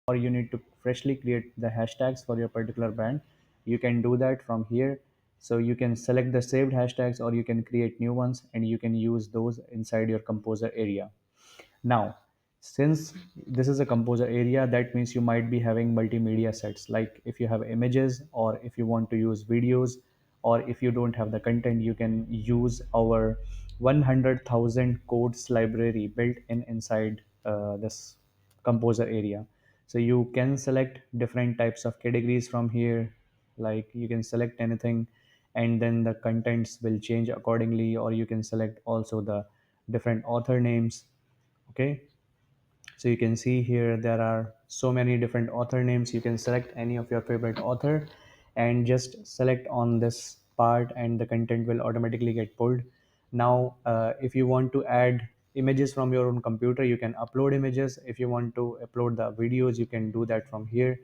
or you need to freshly create the hashtags for your particular brand, you can do that from here. So you can select the saved hashtags or you can create new ones and you can use those inside your composer area. Now, since this is a composer area, that means you might be having multimedia sets. Like if you have images or if you want to use videos, or if you don't have the content, you can use our 100,000 codes library built in inside this composer area. So you can select different types of categories from here. Like you can select anything and then the contents will change accordingly, or you can select also the different author names. Okay, so you can see here there are so many different author names. You can select any of your favorite author and just select on this part and the content will automatically get pulled. Now if you want to add images from your own computer, you can upload images. If you want to upload the videos, you can do that from here.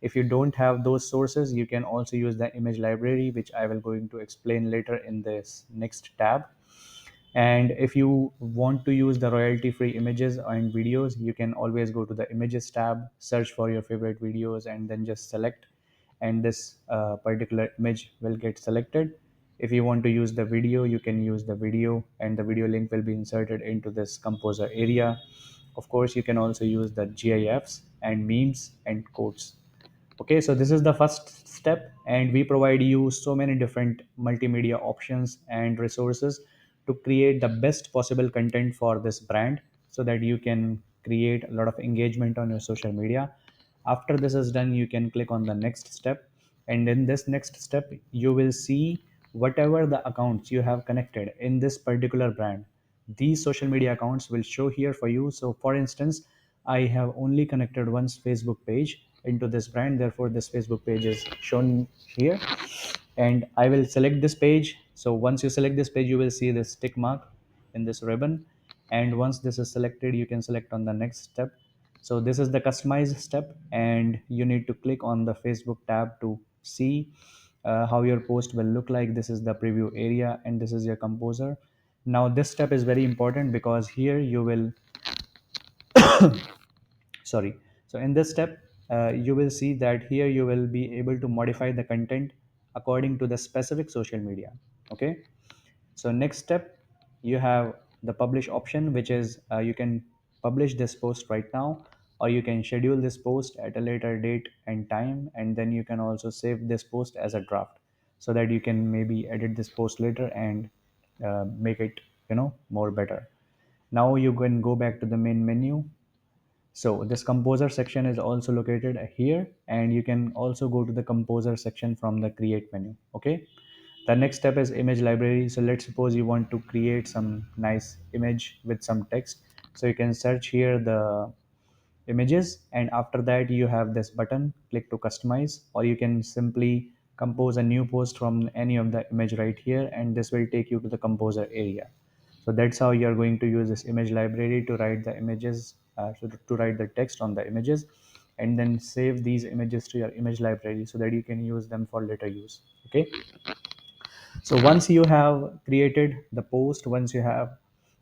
If you don't have those sources, you can also use the image library, which I will going to explain later in this next tab. And if you want to use the royalty free images and videos, you can always go to the images tab, search for your favorite videos and then just select, and this particular image will get selected. If you want to use the video, you can use the video and the video link will be inserted into this composer area. Of course, you can also use the gifs and memes and quotes. Okay, so this is the first step, and we provide you so many different multimedia options and resources to create the best possible content for this brand so that you can create a lot of engagement on your social media. After this is done, you can click on the next step, and in this next step, you will see whatever the accounts you have connected in this particular brand. These social media accounts will show here for you. So for instance, I have only connected one's Facebook page into this brand, therefore this Facebook page is shown here, and I will select this page. So once you select this page, you will see this tick mark in this ribbon, and once this is selected, you can select on the next step. So this is the customize step, and you need to click on the Facebook tab to see how your post will look like. This is the preview area and this is your composer. Now this step is very important because here you will, sorry, so in this step you will see that here you will be able to modify the content according to the specific social media. Okay, so next step, you have the publish option, which is you can publish this post right now, or you can schedule this post at a later date and time, and then you can also save this post as a draft so that you can maybe edit this post later and make it more better. Now you can go back to the main menu. So this composer section is also located here, and you can also go to the composer section from the create menu. Okay, the next step is image library. So let's suppose you want to create some nice image with some text. So you can search here the images, and after that you have this button, click to customize, or you can simply compose a new post from any of the image right here, and this will take you to the composer area. So that's how you're going to use this image library to write the images, to write the text on the images, and then save these images to your image library so that you can use them for later use. Okay, so once you have created the post, once you have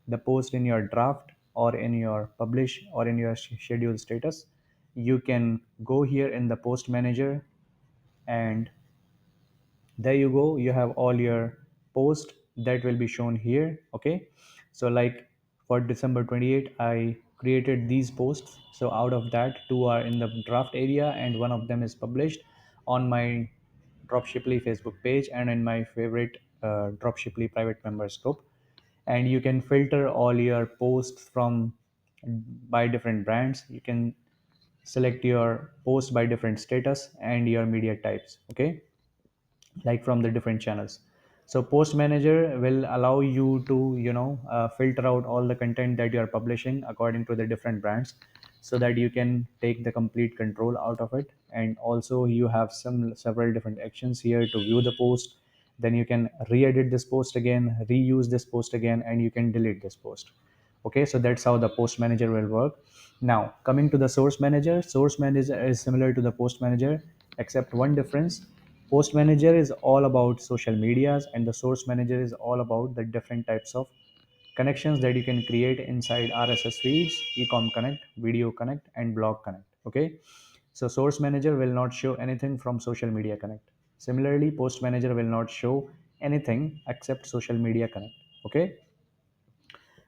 the post in your draft or in your publish or in your schedule status, you can go here in the post manager, and there you go, you have all your post that will be shown here. Okay, so like for December 28 I created these posts. So out of that, two are in the draft area and one of them is published on my Dropshiply Facebook page and in my favorite Dropshiply private members group. And you can filter all your posts from by different brands. You can select your post by different status and your media types. Okay, like from the different channels. So post manager will allow you to filter out all the content that you are publishing according to the different brands, so that you can take the complete control out of it. And also you have some several different actions here to view the post. Then you can re-edit this post again, reuse this post again, and you can delete this post. Okay, so that's how the post manager will work. Now coming to the source manager. Source manager is similar to the post manager, except one difference. Post manager is all about social medias and the source manager is all about the different types of connections that you can create inside RSS feeds, ecom connect, video connect, and blog connect. Okay, so source manager will not show anything from social media connect. Similarly, post manager will not show anything except social media connect. Okay,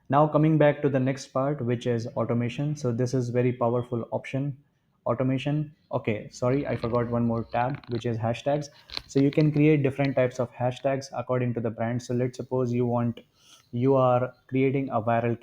now coming back to the next part, which is automation. So this is very powerful option, automation. Okay, sorry, I forgot one more tab, which is hashtags. So you can create different types of hashtags according to the brand. So let's suppose you are creating a viral